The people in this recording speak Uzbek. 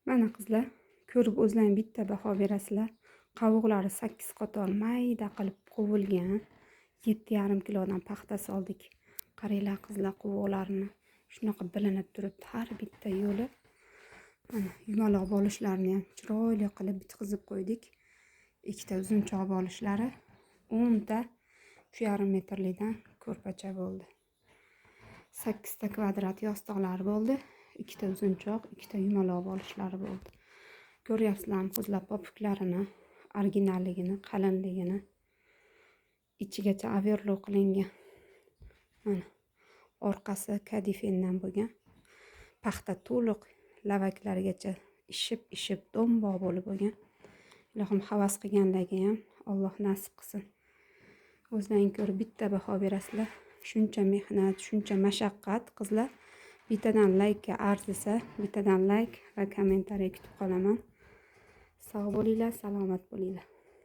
Mana qizlar, ko'rib o'zlaring bitta baho berasizlar. Qavuqlari 8 qator mayda qilib qo'vilgan. 7,5 kilodan paxta soldik. Qaranglar qizlar, qovoqlarini shunaqa bilinib turibdi har bitta yo'li. Mana yumaloq bo'lishlarni ham chiroyli qilib bitqizib qo'ydik. Ikkita uzunchoq bo'lishlari 10 ta 3,5 metrlikdan ko'rpacha bo'ldi. 8 ta kvadrat yostiqlar bo'ldi. Ikkita uzunchoq, ikkita yumaloq bo'lishlari bo'ldi. Ko'ryapsizlarmi qizlar, popuklarini, originalligini, qalinligini. Ichigacha overlock qilingan. Mana orqasi kadifendan bo'lgan. Paxta to'liq lavaklargacha ishib dombo bo'lib bo'lgan. Ilohim havas qilganlarga ham Alloh nasib qilsin. O'zlaring ko'rib bitta baho berasizlar. Shuncha mehnat, shuncha mashaqqat qizlar. Bittadan laykka arzisa, bittadan layk va kommentariy kutib qolaman. Sog' bo'linglar, salomat bo'linglar.